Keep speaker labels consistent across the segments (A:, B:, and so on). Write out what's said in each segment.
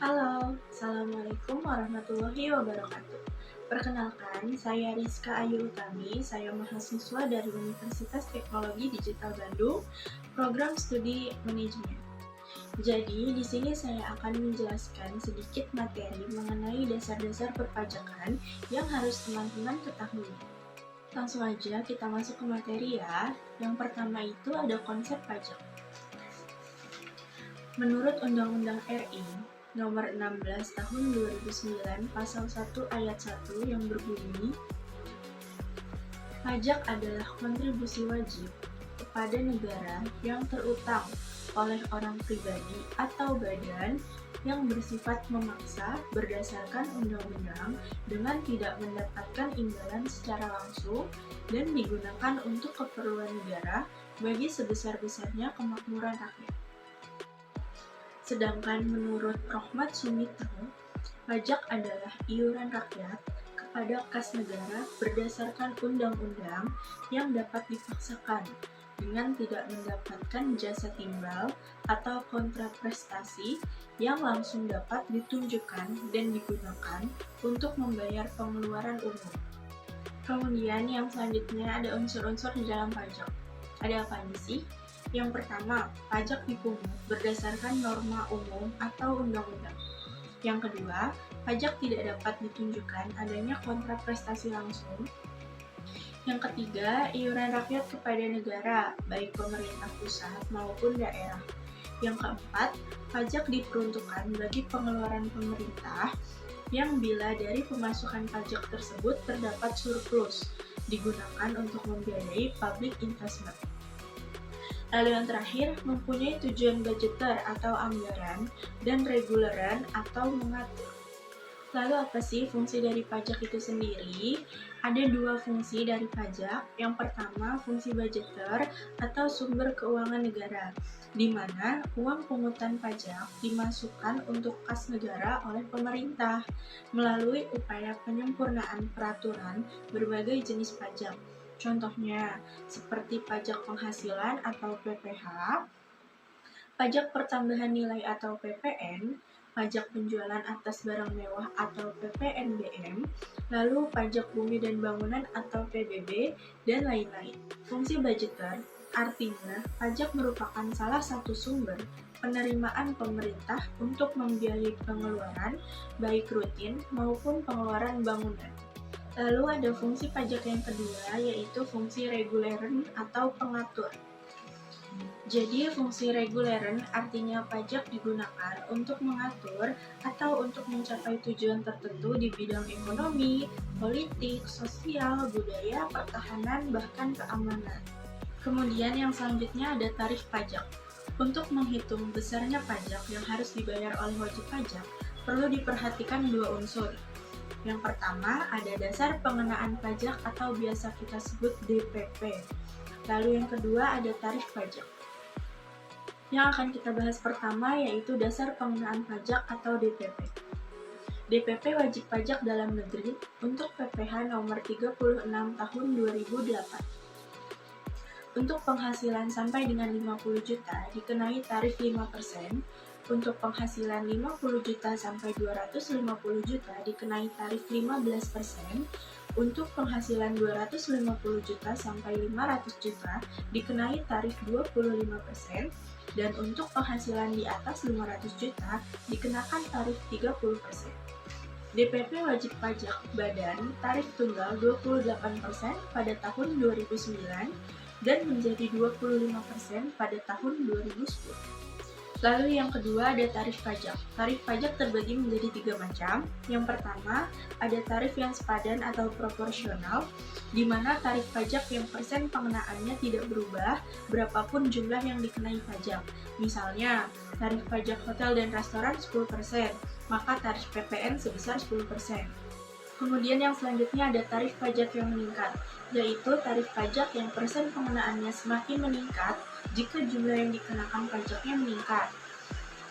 A: Halo, Assalamualaikum warahmatullahi wabarakatuh. Perkenalkan, saya Rizka Ayu Utami, saya mahasiswa dari Universitas Teknologi Digital Bandung, program studi manajemen. Jadi, di sini saya akan menjelaskan sedikit materi mengenai dasar-dasar perpajakan yang harus teman-teman ketahui. Langsung aja kita masuk ke materi ya. Yang pertama itu ada konsep pajak. Menurut Undang-Undang RI Nomor 16 Tahun 2009 Pasal 1 Ayat 1 yang berbunyi, pajak adalah kontribusi wajib kepada negara yang terutang oleh orang pribadi atau badan yang bersifat memaksa berdasarkan undang-undang dengan tidak mendapatkan imbalan secara langsung dan digunakan untuk keperluan negara bagi sebesar-besarnya kemakmuran rakyat. Sedangkan menurut Rohmat Sumitro, pajak adalah iuran rakyat kepada kas negara berdasarkan undang-undang yang dapat dipaksakan dengan tidak mendapatkan jasa timbal atau kontraprestasi yang langsung dapat ditunjukkan dan digunakan untuk membayar pengeluaran umum. Kemudian yang selanjutnya ada unsur-unsur di dalam pajak. Ada apa aja sih? Yang pertama, pajak dipungut berdasarkan norma umum atau undang-undang. Yang kedua, pajak tidak dapat ditunjukkan adanya kontraprestasi langsung. Yang ketiga, iuran rakyat kepada negara, baik pemerintah pusat maupun daerah. Yang keempat, pajak diperuntukkan bagi pengeluaran pemerintah yang bila dari pemasukan pajak tersebut terdapat surplus, digunakan untuk membiayai public investment. Lalu yang terakhir, mempunyai tujuan budgeter atau anggaran dan reguleran atau mengatur. Lalu apa sih fungsi dari pajak itu sendiri? Ada dua fungsi dari pajak. Yang pertama, fungsi budgeter atau sumber keuangan negara, di mana uang pungutan pajak dimasukkan untuk kas negara oleh pemerintah melalui upaya penyempurnaan peraturan berbagai jenis pajak. Contohnya, seperti pajak penghasilan atau PPh, pajak pertambahan nilai atau PPN, pajak penjualan atas barang mewah atau PPNBM, lalu pajak bumi dan bangunan atau PBB, dan lain-lain. Fungsi budgeter artinya pajak merupakan salah satu sumber penerimaan pemerintah untuk membiayai pengeluaran baik rutin maupun pengeluaran bangunan. Lalu ada fungsi pajak yang kedua, yaitu fungsi reguleran atau pengatur. Jadi, fungsi reguleran artinya pajak digunakan untuk mengatur atau untuk mencapai tujuan tertentu di bidang ekonomi, politik, sosial, budaya, pertahanan, bahkan keamanan. Kemudian yang selanjutnya ada tarif pajak. Untuk menghitung besarnya pajak yang harus dibayar oleh wajib pajak, perlu diperhatikan dua unsur. Yang pertama, ada dasar pengenaan pajak atau biasa kita sebut DPP. Lalu yang kedua, ada tarif pajak. Yang akan kita bahas pertama yaitu dasar pengenaan pajak atau DPP. DPP wajib pajak dalam negeri untuk PPh nomor 36 tahun 2008. Untuk penghasilan sampai dengan 50 juta dikenai tarif 5%. Untuk penghasilan 50 juta sampai 250 juta dikenai tarif 15%, untuk penghasilan 250 juta sampai 500 juta dikenai tarif 25%, dan untuk penghasilan di atas 500 juta dikenakan tarif 30%. DPP wajib pajak badan tarif tunggal 28% pada tahun 2009 dan menjadi 25% pada tahun 2010. Lalu yang kedua ada tarif pajak. Tarif pajak terbagi menjadi 3 macam. Yang pertama, ada tarif yang sepadan atau proporsional, di mana tarif pajak yang persen pengenaannya tidak berubah berapapun jumlah yang dikenai pajak. Misalnya, tarif pajak hotel dan restoran 10%, maka tarif PPN sebesar 10%. Kemudian yang selanjutnya ada tarif pajak yang meningkat, yaitu tarif pajak yang persen pengenaannya semakin meningkat jika jumlah yang dikenakan pajaknya meningkat.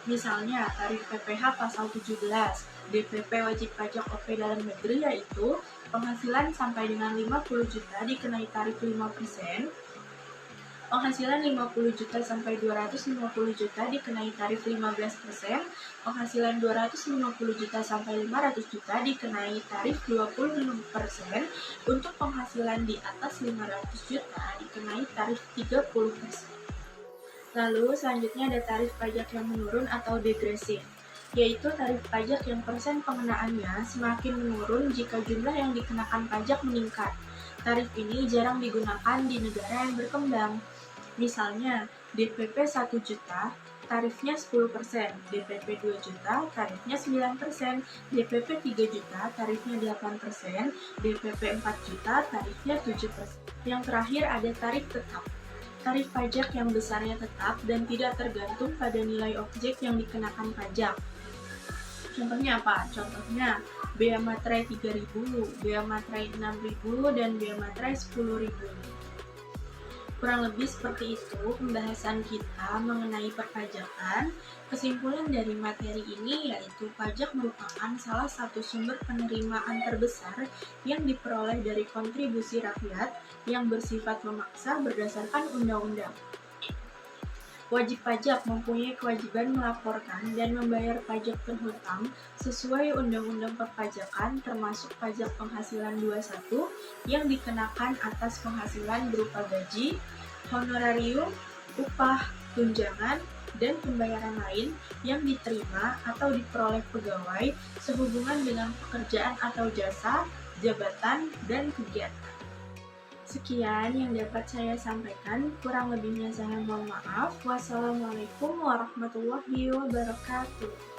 A: Misalnya, tarif PPh pasal 17, DPP wajib pajak OP dalam negeri yaitu penghasilan sampai dengan 50 juta dikenai tarif 5%, Penghasilan 50 juta sampai 250 juta dikenai tarif 15%, penghasilan 250 juta sampai 500 juta dikenai tarif 25%, untuk penghasilan di atas 500 juta dikenai tarif 30%. Lalu selanjutnya ada tarif pajak yang menurun atau degresif, yaitu tarif pajak yang persen pengenaannya semakin menurun jika jumlah yang dikenakan pajak meningkat. Tarif ini jarang digunakan di negara yang berkembang. Misalnya, DPP 1 juta, tarifnya 10%, DPP 2 juta, tarifnya 9%, DPP 3 juta, tarifnya 8%, DPP 4 juta, tarifnya 7%. Yang terakhir ada tarif tetap. Tarif pajak yang besarnya tetap dan tidak tergantung pada nilai objek yang dikenakan pajak. Contohnya apa? Contohnya bea materai 3.000, bea materai 6.000, dan bea materai 10.000. Kurang lebih seperti itu pembahasan kita mengenai perpajakan. Kesimpulan dari materi ini yaitu pajak merupakan salah satu sumber penerimaan terbesar yang diperoleh dari kontribusi rakyat yang bersifat memaksa berdasarkan undang-undang. Wajib pajak mempunyai kewajiban melaporkan dan membayar pajak berhutang sesuai Undang-Undang Perpajakan termasuk pajak penghasilan 21 yang dikenakan atas penghasilan berupa gaji, honorarium, upah, tunjangan, dan pembayaran lain yang diterima atau diperoleh pegawai sehubungan dengan pekerjaan atau jasa, jabatan, dan kegiatan. Sekian yang dapat saya sampaikan, kurang lebihnya saya mohon maaf. Wassalamualaikum warahmatullahi wabarakatuh.